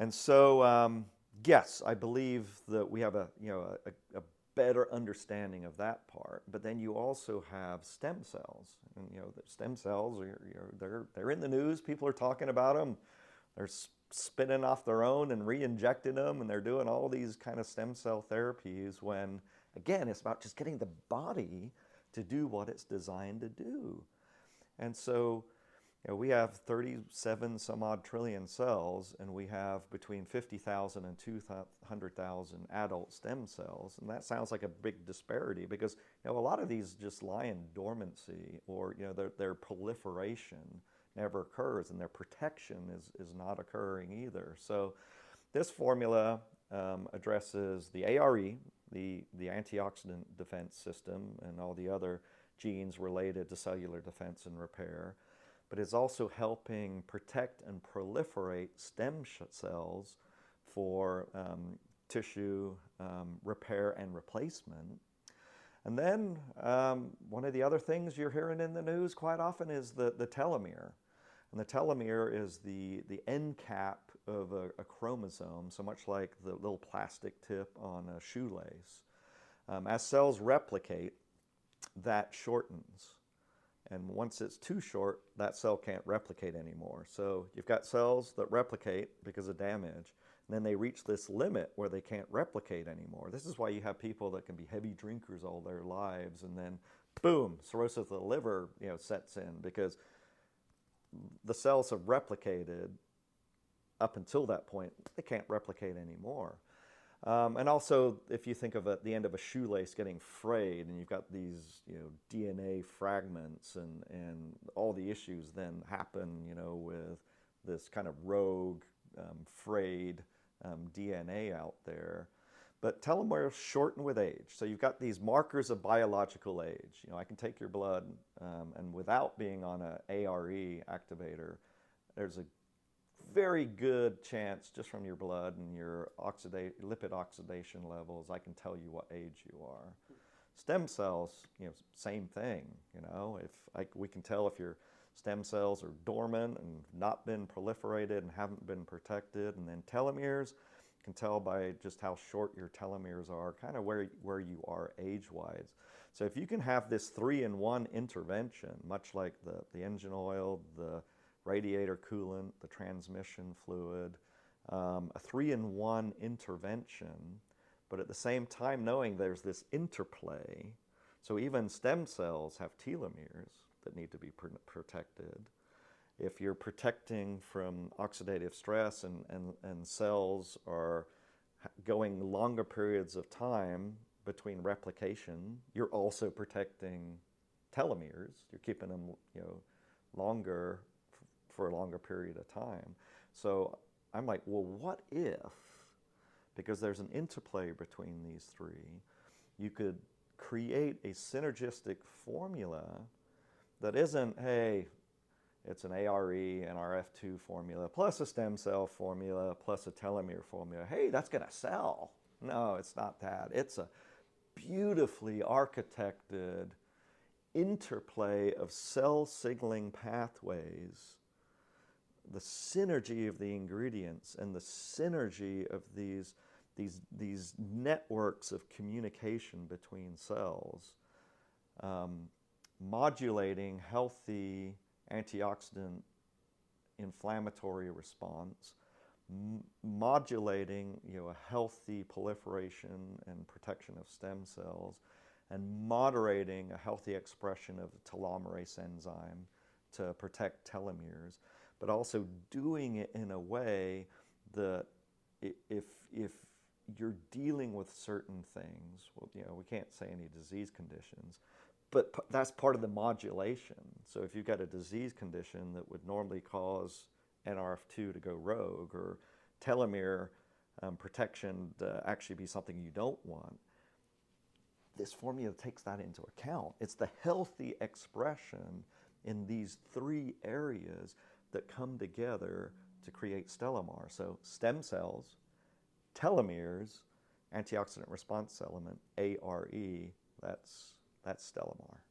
And so, yes, I believe that we have a better understanding of that part. But then you also have stem cells, and the stem cells they're in the news. People are talking about them. They're spinning off their own and re-injecting them, and they're doing all these kind of stem cell therapies. When again, it's about just getting the body to do what it's designed to do. And so, we have 37 some odd trillion cells, and we have between 50,000 and 200,000 adult stem cells. And that sounds like a big disparity because a lot of these just lie in dormancy, or their proliferation never occurs, and their protection is not occurring either. So this formula addresses the ARE, the antioxidant defense system, and all the other genes related to cellular defense and repair, but it's also helping protect and proliferate stem cells for tissue repair and replacement. And then one of the other things you're hearing in the news quite often is the telomere. And the telomere is the end cap of a chromosome, so much like the little plastic tip on a shoelace. As cells replicate, that shortens. And once it's too short, that cell can't replicate anymore. So you've got cells that replicate because of damage, and then they reach this limit where they can't replicate anymore. This is why you have people that can be heavy drinkers all their lives, and then boom, cirrhosis of the liver sets in, because the cells have replicated up until that point. They can't replicate anymore. And also, if you think of at the end of a shoelace getting frayed, and you've got these DNA fragments, and all the issues then happen with this kind of rogue frayed DNA out there. But telomeres shorten with age. So you've got these markers of biological age. I can take your blood, and without being on an ARE activator, there's a very good chance just from your blood and your lipid oxidation levels, I can tell you what age you are. Stem cells, same thing. We can tell if your stem cells are dormant and not been proliferated and haven't been protected. And then telomeres, can tell by just how short your telomeres are, kind of where you are age-wise. So if you can have this 3-in-1 intervention, much like the engine oil, the radiator coolant, the transmission fluid, a 3-in-1 intervention, but at the same time knowing there's this interplay. So even stem cells have telomeres that need to be protected. If you're protecting from oxidative stress and cells are going longer periods of time between replication, you're also protecting telomeres. You're keeping them longer for a longer period of time. So I'm like, well, what if, because there's an interplay between these three, you could create a synergistic formula that isn't, hey, it's an ARE, an RF2 formula, plus a stem cell formula, plus a telomere formula. Hey, that's going to sell. No, it's not that. It's a beautifully architected interplay of cell signaling pathways, the synergy of the ingredients and the synergy of these networks of communication between cells, modulating healthy antioxidant inflammatory response, modulating a healthy proliferation and protection of stem cells, and moderating a healthy expression of the telomerase enzyme to protect telomeres, but also doing it in a way that if you're dealing with certain things, well, we can't say any disease conditions, but that's part of the modulation. So if you've got a disease condition that would normally cause NRF2 to go rogue, or telomere protection to actually be something you don't want, this formula takes that into account. It's the healthy expression in these three areas that come together to create STELOMARE. So stem cells, telomeres, antioxidant response element, ARE, that's STELOMARE.